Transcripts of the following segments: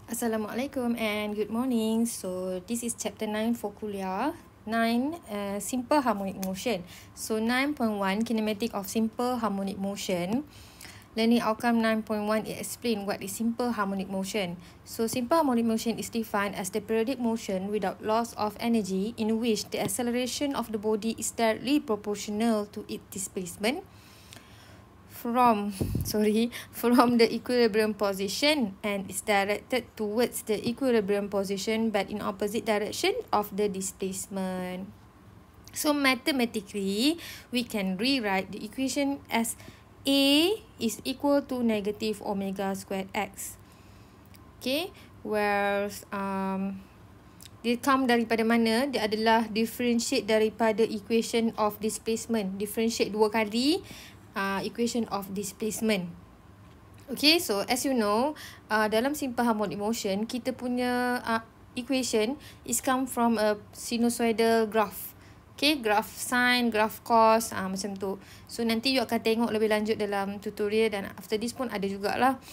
Assalamualaikum and good morning. So this is chapter 9 for kuliah 9, simple harmonic motion. So 9.1 kinematic of simple harmonic motion. Learning outcome 9.1, it explain what is simple harmonic motion. So simple harmonic motion is defined as the periodic motion without loss of energy in which the acceleration of the body is directly proportional to its displacement from the equilibrium position and is directed towards the equilibrium position but in opposite direction of the displacement. So mathematically, we can rewrite the equation as A is equal to negative omega squared x. Okay, whereas dia come daripada mana? Dia adalah differentiate daripada equation of displacement. Differentiate dua kali equation of displacement. Okay, so as you know, dalam simple harmonic motion, kita punya equation is come from a sinusoidal graph. Okay, graph sine, graph cos, macam tu. So nanti you akan tengok lebih lanjut dalam tutorial dan after this pun ada jugalah.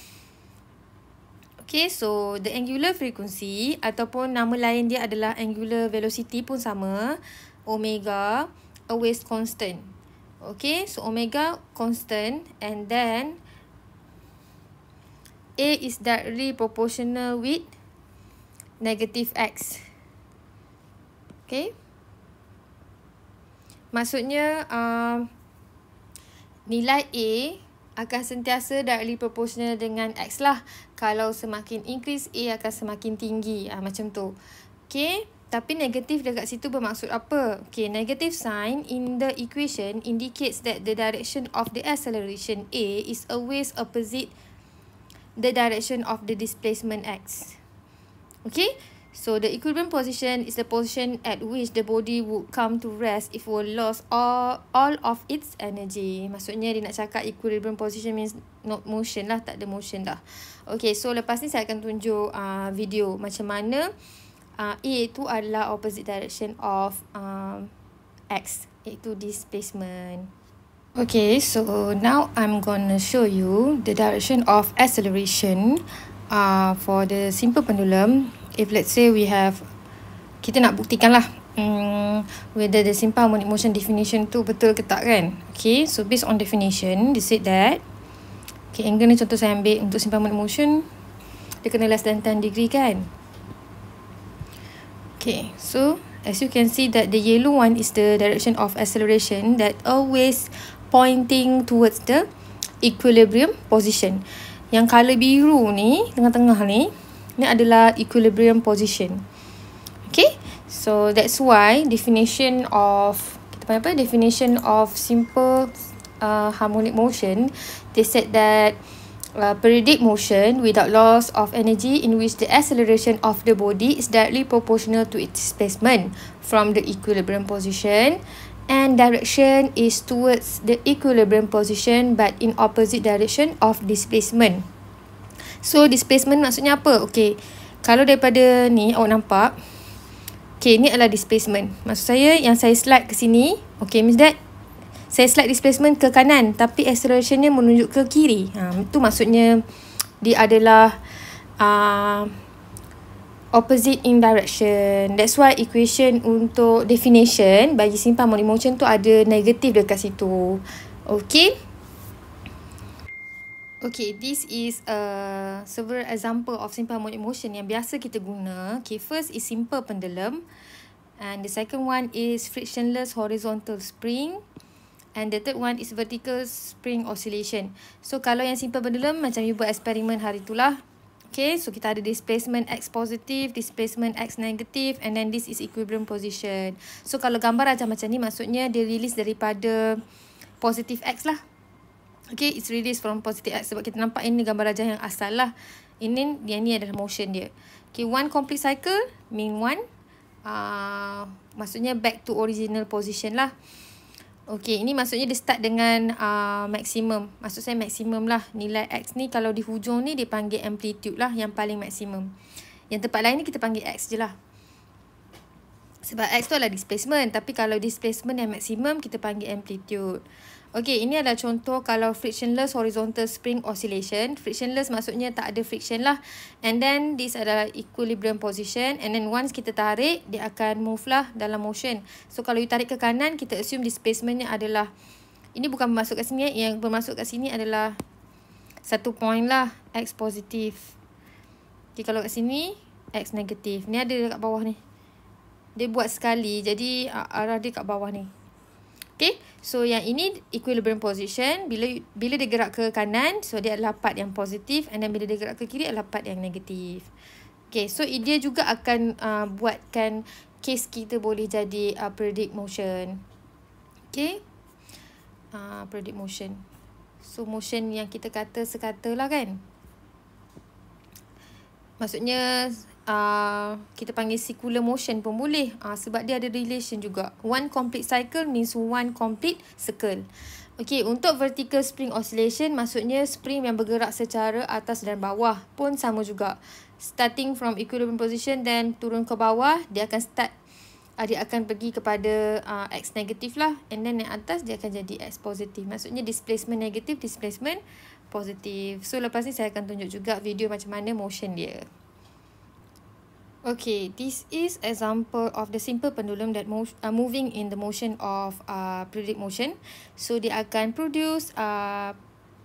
Okay, so the angular frequency ataupun nama lain dia adalah angular velocity pun sama, omega, always constant. Okay, so omega constant and then A is directly proportional with negative x. Okay. Maksudnya nilai A akan sentiasa directly proportional dengan x lah. Kalau semakin increase, A akan semakin tinggi. Macam tu. Okay. Tapi negatif dekat situ bermaksud apa? Okay, negative sign in the equation indicates that the direction of the acceleration A is always opposite the direction of the displacement x. Okay, so the equilibrium position is the position at which the body would come to rest if we lost all of its energy. Maksudnya dia nak cakap equilibrium position means not motion lah, tak ada motion dah. Okay, so lepas ni saya akan tunjuk video macam mana A itu adalah opposite direction of X, iaitu displacement. Okay, so now I'm gonna show you the direction of acceleration for the simple pendulum. If let's say we have, kita nak buktikan lah whether the simple harmonic motion definition tu betul ke tak kan. Okay, so based on definition, they said that, okay, angle ni contoh saya ambil untuk simple harmonic motion, dia kena less than 10 degree kan. Okay, so as you can see that the yellow one is the direction of acceleration that always pointing towards the equilibrium position. Yang colour biru ni, tengah-tengah ni adalah equilibrium position. Okay, so that's why definition of, kita panggil apa? Definition of simple harmonic motion, they said that periodic motion without loss of energy in which the acceleration of the body is directly proportional to its displacement from the equilibrium position and direction is towards the equilibrium position but in opposite direction of displacement. So displacement maksudnya apa? Okay, kalau daripada ni awak nampak, okay, ni adalah displacement. Maksud saya yang saya slide ke sini, okay, means that saya slide displacement ke kanan tapi accelerationnya menunjuk ke kiri. Itu maksudnya dia adalah opposite in direction. That's why equation untuk definition bagi simple harmonic motion tu ada negatif dekat situ. Okay. Okay, this is several example of simple harmonic motion yang biasa kita guna. Okay, first is simple pendulum and the second one is frictionless horizontal spring. And the third one is vertical spring oscillation. So kalau yang simple pendulum macam you buat eksperimen hari itulah. Okay, so kita ada displacement X positive, displacement X negative and then this is equilibrium position. So kalau gambar macam ni maksudnya dia release daripada positive X lah. Okay, it's released from positive X sebab kita nampak ini gambar rajah yang asal lah. Ini adalah motion dia. Okay, one complete cycle mean one. Maksudnya back to original position lah. Okay, ini maksudnya dia start dengan maksimum. Maksud saya maksimum lah. Nilai X ni kalau di hujung ni dia panggil amplitude lah yang paling maksimum. Yang tempat lain ni kita panggil X je lah. Sebab X tu adalah displacement. Tapi kalau displacement yang maksimum, kita panggil amplitude. Okay, ini adalah contoh kalau frictionless horizontal spring oscillation. Frictionless maksudnya tak ada friction lah. And then this adalah equilibrium position. And then once kita tarik, dia akan move lah dalam motion. So kalau you tarik ke kanan, kita assume displacementnya adalah, ini bukan bermasuk kat sini. Yang bermasuk kat sini adalah satu point lah, X positif. Okay, kalau kat sini, X negatif. Ni ada dekat bawah ni. Dia buat sekali, jadi arah dia kat bawah ni. Okay, so yang ini equilibrium position. Bila dia gerak ke kanan, so dia adalah part yang positif. And then bila dia gerak ke kiri adalah part yang negatif. Okay, so dia juga akan buatkan case kita boleh jadi predict motion. Okay, predict motion. So motion yang kita kata sekata lah kan. Maksudnya kita panggil circular motion pun boleh. Sebab dia ada relation juga. One complete cycle means one complete circle. Okay, untuk vertical spring oscillation maksudnya spring yang bergerak secara atas dan bawah pun sama juga. Starting from equilibrium position then turun ke bawah, dia akan start, dia akan pergi kepada X negatif lah. And then yang atas dia akan jadi X positif. Maksudnya displacement negatif, displacement positif. So lepas ni saya akan tunjuk juga video macam mana motion dia. Okay, this is example of the simple pendulum that moving in the motion of periodic motion. So dia akan produce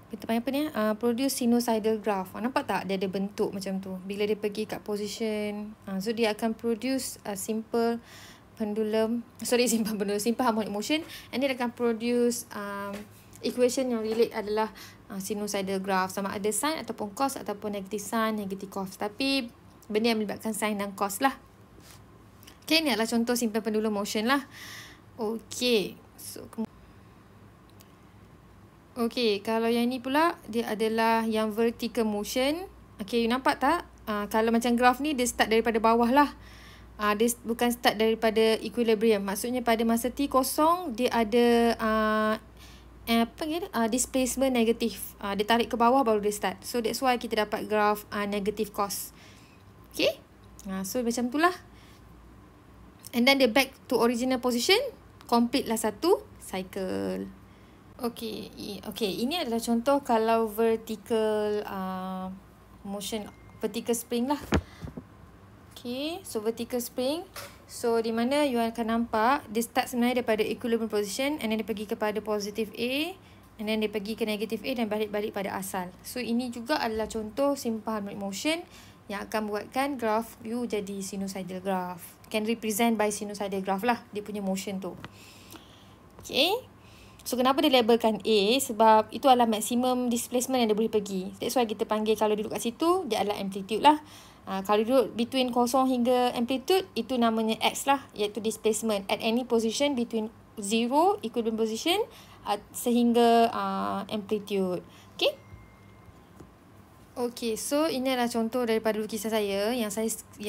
kita panggil apa ni? Produce sinusoidal graph. Nampak tak dia ada bentuk macam tu bila dia pergi kat position. So dia akan produce simple pendulum, simple harmonic motion, and dia akan produce equation yang relate adalah sinusoidal graph, sama ada sin ataupun cos ataupun negative sin, negative cos. Tapi benda yang melibatkan sin dan cos lah. Okay, ni adalah contoh simple pendulum motion lah. Okay, so okay, kalau yang ni pula dia adalah yang vertical motion. Okay, you nampak tak? Kalau macam graph ni dia start daripada bawah lah. Dia bukan start daripada equilibrium. Maksudnya pada masa T kosong dia ada displacement negatif. Dia tarik ke bawah baru dia start. So that's why kita dapat graph negative cos. Okay, so macam tu lah. And then dia back to original position, complete lah satu cycle. Okay, ini adalah contoh kalau vertical motion, vertical spring lah. Okay, so vertical spring. So di mana you akan nampak dia start sebenarnya daripada equilibrium position, and then dia pergi kepada positive A, and then dia pergi ke negative A dan balik-balik pada asal. So ini juga adalah contoh simple harmonic motion yang akan buatkan graph you jadi sinusoidal graph. Can represent by sinusoidal graph lah dia punya motion tu. Okay, so kenapa dia labelkan A? Sebab itu adalah maximum displacement yang dia boleh pergi. That's why kita panggil kalau duduk kat situ dia adalah amplitude lah. Kalau duduk between kosong hingga amplitude, itu namanya X lah, iaitu displacement at any position between 0 equilibrium position sehingga amplitude. Okay, okay, so ini adalah contoh daripada lukisan saya yang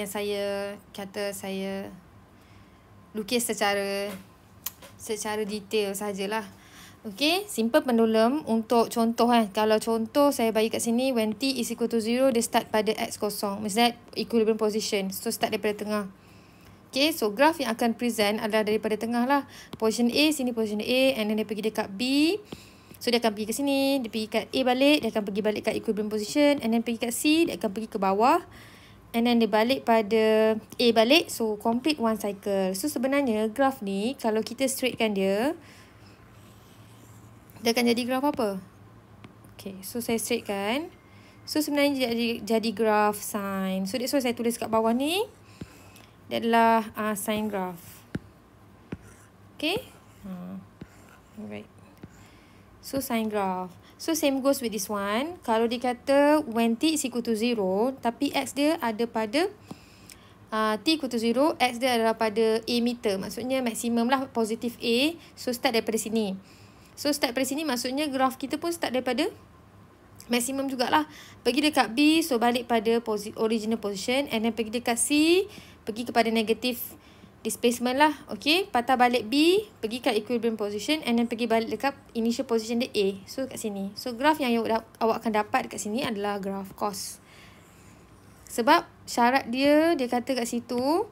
saya kata saya lukis secara detail sajalah. Okay, simple pendulum untuk contoh kan. Kalau contoh saya bagi kat sini, when T is equal to 0, dia start pada X kosong. Maksudnya equilibrium position. So start daripada tengah. Okay, so graph yang akan present adalah daripada tengah lah. Position A, sini position A, and then dia pergi dekat B. So dia akan pergi ke sini, dia pergi kat A balik, dia akan pergi balik kat equilibrium position, and then pergi kat C, dia akan pergi ke bawah. And then dia balik pada A balik, so complete one cycle. So sebenarnya graph ni, kalau kita straightkan dia akan jadi graph apa? Okay, so saya straightkan. So sebenarnya jadi graph sin. So that's why saya tulis kat bawah ni, dia adalah sin graph. Okay, alright. So sin graph. So same goes with this one. Kalau dikata when T is equal to 0, tapi X dia ada pada T equal to 0, X dia adalah pada A meter. Maksudnya maksimum lah, positif A. So start daripada sini. So start daripada sini maksudnya graph kita pun start daripada maksimum jugalah. Pergi dekat B, so balik pada original position. And then pergi dekat C, pergi kepada negative displacement lah. Okay, patah balik B, pergi kat equilibrium position, and then pergi balik dekat initial position dia A. So kat sini. So graph yang awak akan dapat dekat sini adalah graph cos. Sebab syarat dia kata kat situ,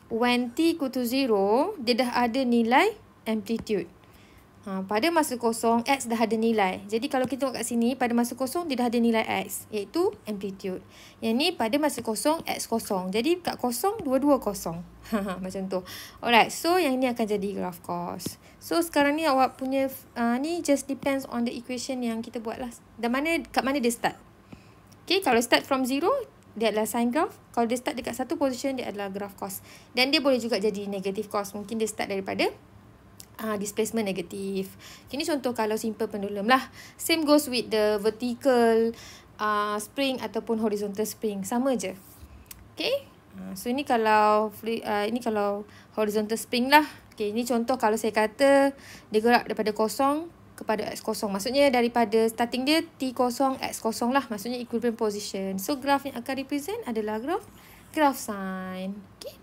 when t equal to 0, dia dah ada nilai amplitude. Pada masa kosong, X dah ada nilai. Jadi kalau kita tengok kat sini, pada masa kosong, dia dah ada nilai X, iaitu amplitude. Yang ni pada masa kosong, X kosong. Jadi kat kosong, dua-dua kosong. Macam tu. Alright, so yang ni akan jadi graph cost. So sekarang ni awak punya, ni just depends on the equation yang kita buat lah. Dan kat mana dia start. Okay, kalau start from 0, dia adalah sine graph. Kalau dia start dekat satu position, dia adalah graph cost. Dan dia boleh juga jadi negative cost. Mungkin dia start daripada displacement negatif. Ini contoh kalau simple pendulum lah. Same goes with the vertical spring ataupun horizontal spring. Sama je. Okay. So ini kalau horizontal spring lah. Okay, ini contoh kalau saya kata dia gerak daripada kosong kepada X kosong. Maksudnya daripada starting dia T kosong, X kosong lah. Maksudnya equilibrium position. So graph yang akan represent adalah graph sine. Okay.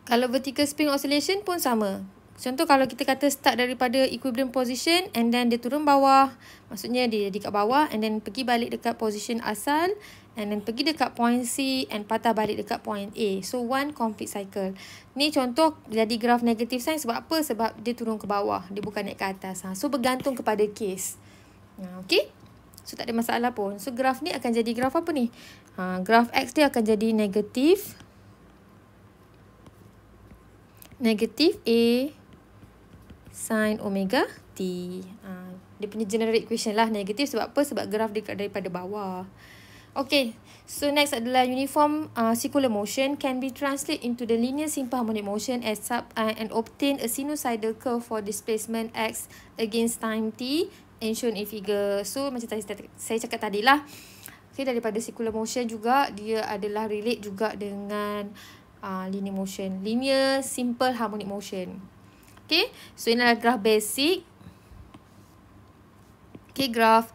Kalau vertical spring oscillation pun sama. Contoh kalau kita kata start daripada equilibrium position and then dia turun bawah. Maksudnya dia dekat bawah and then pergi balik dekat position asal. And then pergi dekat point C and patah balik dekat point A. So one complete cycle. Ni contoh jadi graf negative sign sebab apa? Sebab dia turun ke bawah. Dia bukan naik ke atas. So bergantung kepada case. Okay. So tak ada masalah pun. So graf ni akan jadi graf apa ni? Graf X dia akan jadi negatif A sin omega T. Dia punya general equation lah. Negatif sebab apa? Sebab graf dekat daripada bawah. Okay. So next adalah uniform circular motion can be translated into the linear simple harmonic motion as and obtain a sinusoidal curve for displacement X against time T and shown in figure. So macam tadi saya cakap tadi lah. Okay, daripada circular motion juga dia adalah relate juga dengan linear motion. Linear simple harmonic motion. Okay. So ini adalah graf basic. Okay, graf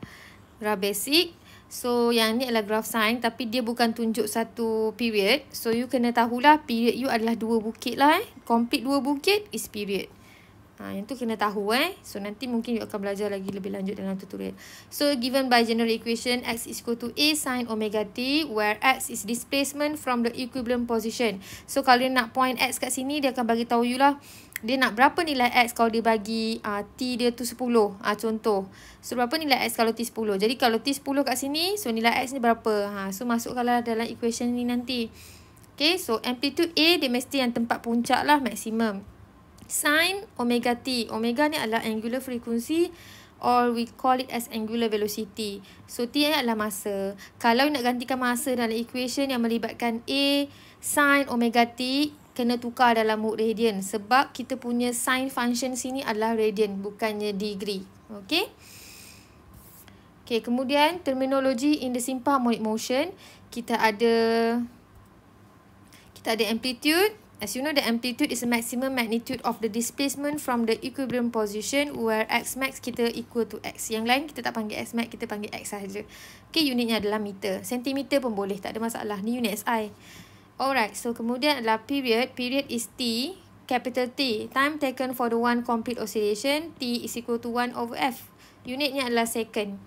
basic. So yang ni adalah graf sine. Tapi dia bukan tunjuk satu period. So you kena tahulah period you adalah 2 bukit lah. Complete 2 bukit is period. Yang tu kena tahu So nanti mungkin you akan belajar lagi lebih lanjut dalam tutorial. So given by general equation X is equal to A sin omega T where X is displacement from the equilibrium position. So kalau dia nak point X kat sini, dia akan bagi tahu you lah dia nak berapa nilai X kalau dia bagi T dia tu 10. Contoh. So berapa nilai X kalau T 10. Jadi kalau T 10 kat sini, so nilai X ni berapa. So masukkanlah dalam equation ni nanti. Okay, so amplitude A dia mesti yang tempat puncak lah, maksimum. Sin omega T. Omega ni adalah angular frequency or we call it as angular velocity. So T ni adalah masa. Kalau nak gantikan masa dalam equation yang melibatkan A sin omega T, kena tukar dalam mode radian. Sebab kita punya sin function sini adalah radian, bukannya degree. Okay. Okay, kemudian terminology in the simple harmonic motion. Kita ada amplitude. As you know, the amplitude is the maximum magnitude of the displacement from the equilibrium position where X max kita equal to X. Yang lain kita tak panggil X max, kita panggil X sahaja. Okay, unitnya adalah meter. Sentimeter pun boleh, tak ada masalah. Ni unit SI. Alright, so kemudian adalah period. Period is T, capital T. Time taken for the one complete oscillation, T is equal to 1 over F. Unitnya adalah second.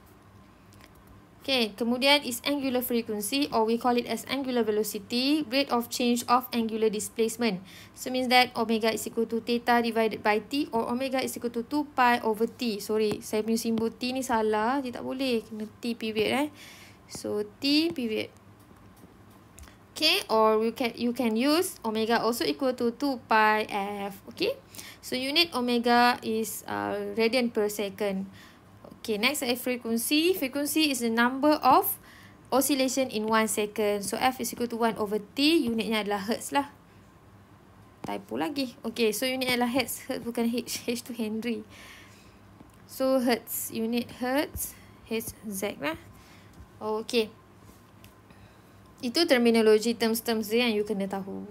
Okay, kemudian is angular frequency or we call it as angular velocity, rate of change of angular displacement. So means that omega is equal to theta divided by T or omega is equal to 2 pi over T. Sorry, saya punya simbol T ni salah. Dia tak boleh. Kena T period So T period. Okay, or you can use omega also equal to 2 pi F. Okay, so unit omega is radian per second. Okay, next is frequency. Frequency is the number of oscillation in 1 second. So F is equal to 1 over T. Unitnya adalah hertz lah. Typo lagi. Okay, so unitnya adalah hertz. Hertz bukan H. H tu Henry. So hertz. Unit hertz. H-Z lah. Okay. Itu terminologi terms-terms dia yang you kena tahu.